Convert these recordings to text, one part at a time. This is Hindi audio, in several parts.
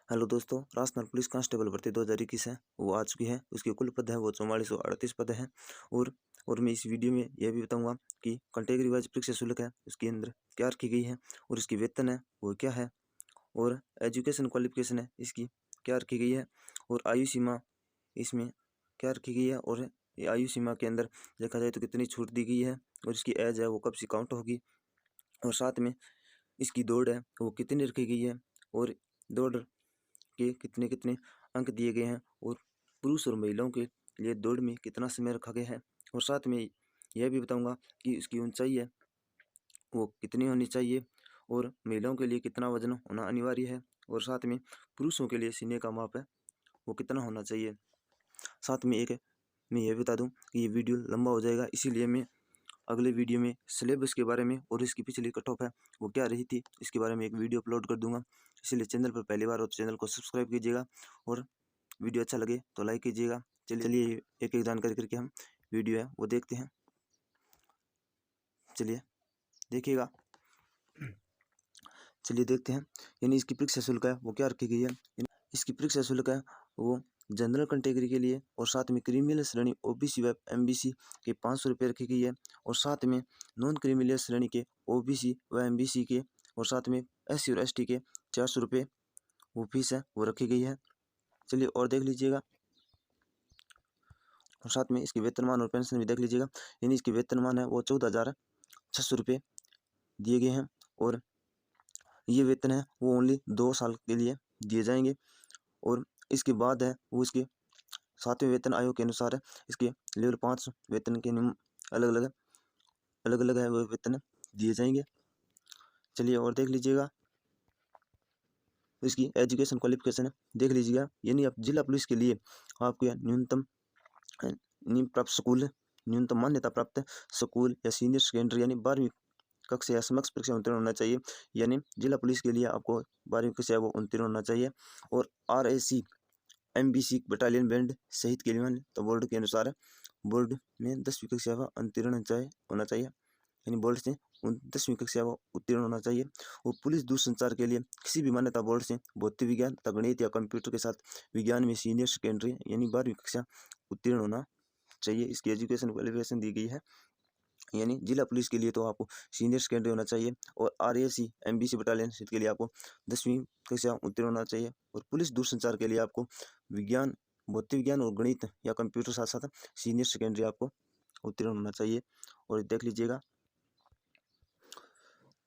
हेलो दोस्तों, राजस्थान पुलिस कांस्टेबल भर्ती 2021 है वो आ चुकी है। उसके कुल पद है वो 4438 पद हैं। और मैं इस वीडियो में यह भी बताऊंगा कि कैटेगरी वाइज परीक्षा शुल्क है उसके अंदर क्या रखी गई है और इसकी वेतन है वो क्या है और एजुकेशन क्वालिफिकेशन है इसकी क्या रखी गई है और आयु सीमा इसमें क्या रखी गई है और ये आयु सीमा के अंदर देखा जाए तो कितनी छूट दी गई है और इसकी एज है वो कब से काउंट होगी और साथ में इसकी दौड़ है वो कितनी रखी गई है और दौड़ के कितने कितने अंक दिए गए हैं और पुरुष और महिलाओं के लिए दौड़ में कितना समय रखा गया है और साथ में यह भी बताऊंगा कि इसकी ऊंचाई है वो कितनी होनी चाहिए और महिलाओं के लिए कितना वजन होना अनिवार्य है और साथ में पुरुषों के लिए सीने का माप है वो कितना होना चाहिए। साथ में एक मैं यह बता दूं कि ये वीडियो लंबा हो जाएगा, इसीलिए मैं अगले वीडियो में सिलेबस के बारे में और इसकी पिछली कट ऑफ है वो क्या रही थी इसके बारे में एक वीडियो अपलोड कर दूंगा। इसलिए चैनल पर पहली बार हो तो चैनल को सब्सक्राइब कीजिएगा और वीडियो अच्छा लगे तो लाइक कीजिएगा। चलिए एक एक जानकारी करके हम वीडियो है वो देखते हैं। चलिए देखिएगा, चलिए देखते हैं। यानी इसकी परीक्षा शुल्क है वो क्या रखी गई है। इसकी परीक्षा शुल्क है वो जनरल कैटेगरी के लिए और साथ में क्रिमिनल श्रेणी ओबीसी व एमबीसी के 500 रुपये रखी गई है और साथ में नॉन क्रिमिनल श्रेणी के ओबीसी व एमबीसी के और साथ में एससी और एसटी के 400 रुपये वो फीस है वो रखी गई है। चलिए और देख लीजिएगा और साथ में इसकी वेतनमान और पेंशन भी देख लीजिएगा। यानी इसकी वेतनमान है वो 14,600 रुपये दिए गए हैं और ये वेतन है वो ओनली 2 साल के लिए दिए जाएंगे और इसके बाद है वो इसके 7वें वेतन आयोग के अनुसार है इसके लेवल 5 वेतन के नियम अलग अलग है वो वेतन दिए जाएंगे। चलिए और देख लीजिएगा इसकी एजुकेशन क्वालिफिकेशन है देख लीजिएगा। यानी आप जिला पुलिस के लिए आपको न्यूनतम प्राप्त स्कूल न्यूनतम मान्यता प्राप्त स्कूल या सीनियर सेकेंडरी यानी 12वीं कक्षा या समकक्ष परीक्षा उत्तीर्ण होना चाहिए। यानी जिला पुलिस के लिए आपको 12वीं कक्षा वो उत्तीर्ण होना चाहिए और RAC MBC बटालियन बैंड सहित के लिए तो बोर्ड के अनुसार बोर्ड में 10वीं कक्षा व उत्तीर्ण होना चाहिए। यानी बोर्ड से 10वीं कक्षा व उत्तीर्ण होना चाहिए और पुलिस दूरसंचार के लिए किसी भी मान्यता बोर्ड से भौतिक विज्ञान गणित या कंप्यूटर के साथ विज्ञान में सीनियर सेकेंडरी यानी 12वीं कक्षा उत्तीर्ण होना चाहिए। इसकी एजुकेशन क्वालिफिकेशन दी गई है। यानी जिला पुलिस के लिए तो आपको सीनियर सेकेंडरी होना चाहिए और RAC MBC बटालियन के लिए आपको 10वीं कक्षा उत्तीर्ण होना चाहिए और पुलिस दूरसंचार के लिए आपको विज्ञान भौतिक विज्ञान और गणित या कंप्यूटर साथ साथ सीनियर सेकेंडरी आपको उत्तीर्ण होना चाहिए। और देख लीजिएगा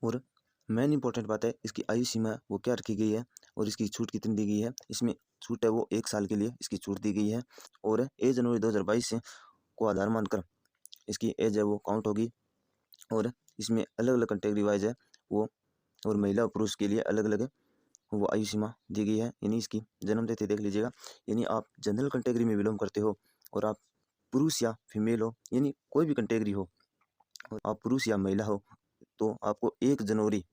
और मेन इंपॉर्टेंट बात है इसकी आयु सीमा वो क्या रखी गई है और इसकी छूट कितनी दी गई है। इसमें छूट है वो 1 साल के लिए इसकी छूट दी गई है और 1 जनवरी 2022 से को आधार मानकर इसकी एज है वो काउंट होगी और इसमें अलग अलग कैटेगरी वाइज है वो और महिला और पुरुष के लिए अलग अलग वो आयु सीमा दी गई है। यानी इसकी जन्म तिथि देख लीजिएगा। यानी आप जनरल कैटेगरी में बिलोंग करते हो और आप पुरुष या फीमेल हो यानी कोई भी कैटेगरी हो और आप पुरुष या महिला हो तो आपको 1 जनवरी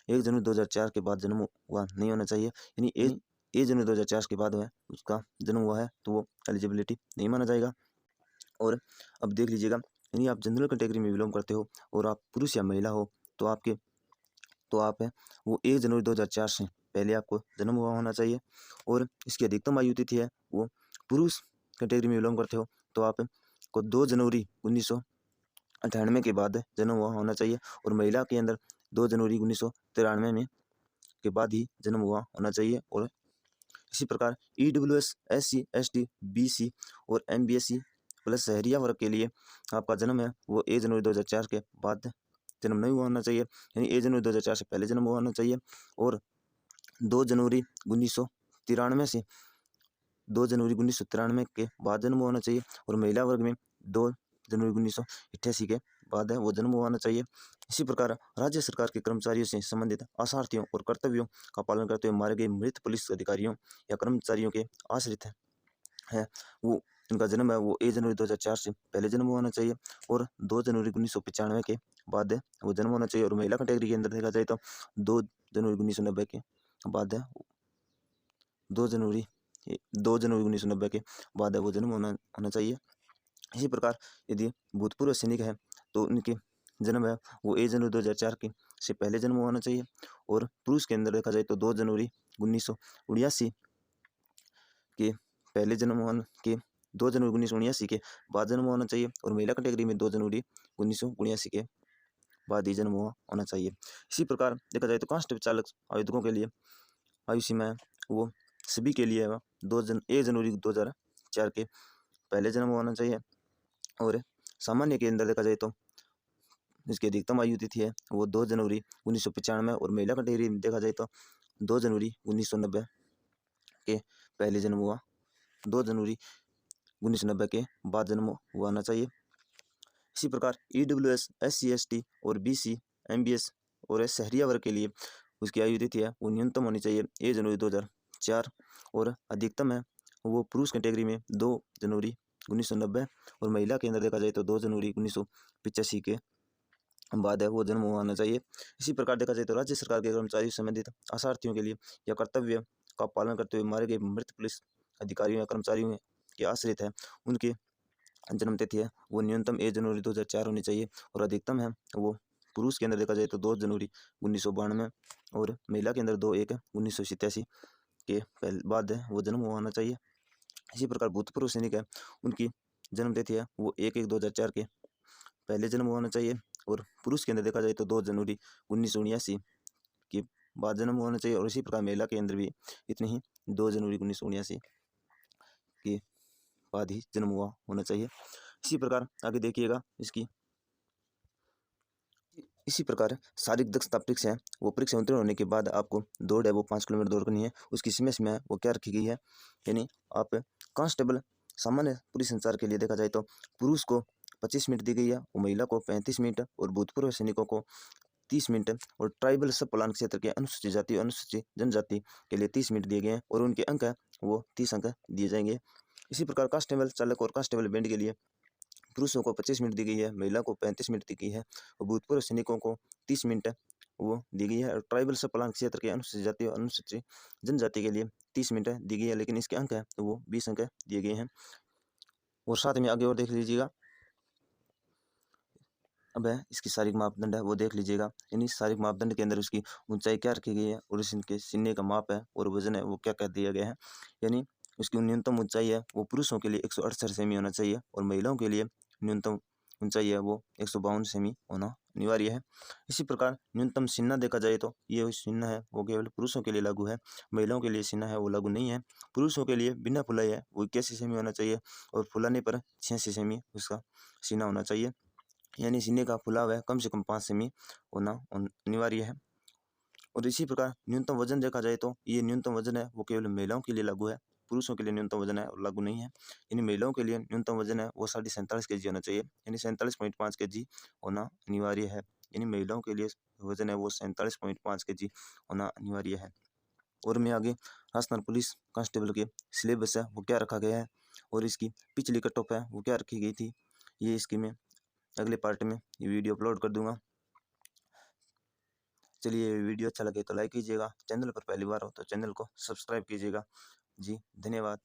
2004 के बाद जन्म हुआ नहीं होना चाहिए। यानी 1 जनवरी 2004 के बाद है उसका जन्म हुआ है तो वो एलिजिबिलिटी नहीं माना जाएगा। और अब देख लीजिएगा यानी आप जनरल कैटेगरी में बिलोंग करते हो और आप पुरुष या महिला हो तो आप है वो 1 जनवरी 2004 से पहले आपको जन्म हुआ होना चाहिए और इसकी अधिकतम आयु तिथि है वो पुरुष कैटेगरी में बिलोंग करते हो तो आप को 2 जनवरी 1998 के बाद जन्म हुआ होना चाहिए और महिला के अंदर 2 जनवरी 1993 में के बाद ही जन्म हुआ होना चाहिए। और इसी प्रकार EWS SC ST BC और MBSC प्लस शहरिया वर्ग के लिए आपका जन्म है वो 1 जनवरी 2004 के बाद जन्म नहीं हुआ होना चाहिए। यानी 1 जनवरी 2004 से पहले जन्म हुआ होना चाहिए और 2 जनवरी 1993 से 2 जनवरी 1993 के बाद जन्म होना चाहिए और महिला वर्ग में 2 जनवरी 1988 के बाद है वो जन्म होना चाहिए। इसी प्रकार राज्य सरकार के कर्मचारियों से संबंधित आशार्थियों और कर्तव्यों का पालन करते हुए मारे गए मृत पुलिस अधिकारियों या कर्मचारियों के आश्रित है वो इनका जन्म है वो 1 जनवरी 2004 से पहले जन्म होना चाहिए और 2 जनवरी 1995 के बाद है वो जन्म होना चाहिए। और महिला कैटेगरी के अंदर देखा जाए तो 2 जनवरी 1990 के बाद है 2 जनवरी 1990 के बाद है वो जन्म होना चाहिए। इसी प्रकार यदि भूतपूर्व सैनिक है तो उनके जन्म है वो 1 जनवरी 2004 के से पहले जन्म हुआ होना चाहिए। और पुरुष के अंदर देखा जाए तो 2 जनवरी 1979 के पहले जन्म होने के 2 जनवरी 1979 के बाद जन्म होना चाहिए। और महिला कैटेगरी में 2 जनवरी 1979 के बाद ही जन्म हुआ होना चाहिए। इसी प्रकार देखा जाए तो कांस्टेबल चालक आवेदकों के लिए आयु सीमा है वो सभी के लिए 1 जनवरी 2004 के पहले जन्म होना चाहिए। और सामान्य के अंदर देखा जाए तो इसकी अधिकतम आयु तिथि है वो 2 जनवरी 1995 और महिला कैटेगरी में देखा जाए तो 2 जनवरी 1990 के पहले जन्म हुआ 2 जनवरी 1990 के बाद जन्म हुआ होना चाहिए। इसी प्रकार EWS, SC, ST और BC, MBS और शहरिया वर्ग के लिए उसकी आयु तिथि है वो न्यूनतम होनी चाहिए 1 जनवरी 2004 और अधिकतम है वो पुरुष कैटेगरी में 2 जनवरी 1990 और महिला के अंदर देखा जाए तो 2 जनवरी 1985 के बाद है वो जन्म हुआ होना चाहिए। इसी प्रकार देखा जाए तो राज्य सरकार के कर्मचारियों से संबंधित आशार्थियों के लिए यह कर्तव्य का पालन करते हुए मारे गए मृत पुलिस अधिकारियों या कर्मचारियों के आश्रित है उनके जन्म तिथि है वो न्यूनतम 1 जनवरी 2004 होनी चाहिए और अधिकतम है वो पुरुष के अंदर देखा जाए तो 2 जनवरी 1992 और महिला के अंदर 2/1/1987 के पहले बाद है वो जन्म हुआ होना चाहिए। इसी प्रकार भूतपूर्व सैनिक है उनकी जन्म तिथि है वो 1/1/2004 के पहले जन्म हुआ होना चाहिए और पुरुष के अंदर देखा जाए तो 2 जनवरी 1979 के बाद जन्म हुआ होना चाहिए। और इसी प्रकार महिला के अंदर भी इतनी ही 2 जनवरी 1979 के बाद ही जन्म हुआ होना चाहिए। इसी प्रकार आगे देखिएगा इसी प्रकार शारीरिक दक्षता परीक्षा है वो परीक्षा उत्तीर्ण होने के बाद आपको दौड़ है वो 5 किलोमीटर दौड़ करनी है। उसकी समय सीमा है वो क्या रखी गई है यानी आप कांस्टेबल सामान्य पुलिस संचार के लिए देखा जाए तो पुरुष को 25 मिनट दी गई है और महिला को 35 मिनट और भूतपूर्व सैनिकों को 30 मिनट और ट्राइबल सब प्लान क्षेत्र के अनुसूचित जाति और अनुसूचित जनजाति के लिए 30 मिनट दिए गए हैं और उनके अंक है वो 30 अंक दिए जाएंगे। इसी प्रकार कांस्टेबल चालक और कांस्टेबल बैंड के लिए पुरुषों को 25 मिनट दी गई है, महिला को 35 मिनट दी गई है और भूतपूर्व सैनिकों को 30 मिनट वो दी गई है। और ट्राइबल सब प्लान क्षेत्र के अनुसूचित जाति और अनुसूचित जनजाति के लिए 30 मिनट दी गई है लेकिन इसके अंक है तो वो 20 अंक दिए गए हैं। और साथ में आगे और देख लीजिएगा अब है इसकी शारीरिक मापदंड है वो देख लीजिएगा। यानी शारीरिक मापदंड के अंदर उसकी ऊंचाई क्या रखी गई है और इसके सीने का माप है और वजन है वो क्या कह दिया गया है। यानी उसकी न्यूनतम ऊंचाई है वो पुरुषों के लिए 168 सेमी होना चाहिए और महिलाओं के लिए न्यूनतम ऊंचाई है वो 152 सेमी होना अनिवार्य है। इसी प्रकार न्यूनतम सीना देखा जाए तो ये सीना है वो केवल पुरुषों के लिए लागू है, महिलाओं के लिए सीना है वो लागू नहीं है। पुरुषों के लिए बिना फुलाई है वो 81 सेमी होना चाहिए और फुलाने पर 86 सेमी उसका सीना होना चाहिए। यानी सीने का फुलाव है कम से कम 5 सेमी होना अनिवार्य है। और इसी प्रकार न्यूनतम वजन देखा जाए तो ये न्यूनतम वजन है वो केवल महिलाओं के लिए लागू है, पुरुषों के लिए न्यूनतम वजन है और लागू नहीं है। यानी महिलाओं के लिए न्यूनतम वजन है वो 47.5 kg होना चाहिए यानी 47.5 kg होना अनिवार्य है। यानी महिलाओं के लिए वजन है वो 47.5 kg होना अनिवार्य है। और मैं आगे राजस्थान पुलिस कांस्टेबल के सिलेबस है वो क्या रखा गया है और इसकी पिछली कट ऑफ है वो क्या रखी गई थी ये इसकी मैं अगले पार्ट में ये वीडियो अपलोड कर दूंगा। चलिए वीडियो अच्छा लगे तो लाइक कीजिएगा, चैनल पर पहली बार हो तो चैनल को सब्सक्राइब कीजिएगा। जी धन्यवाद।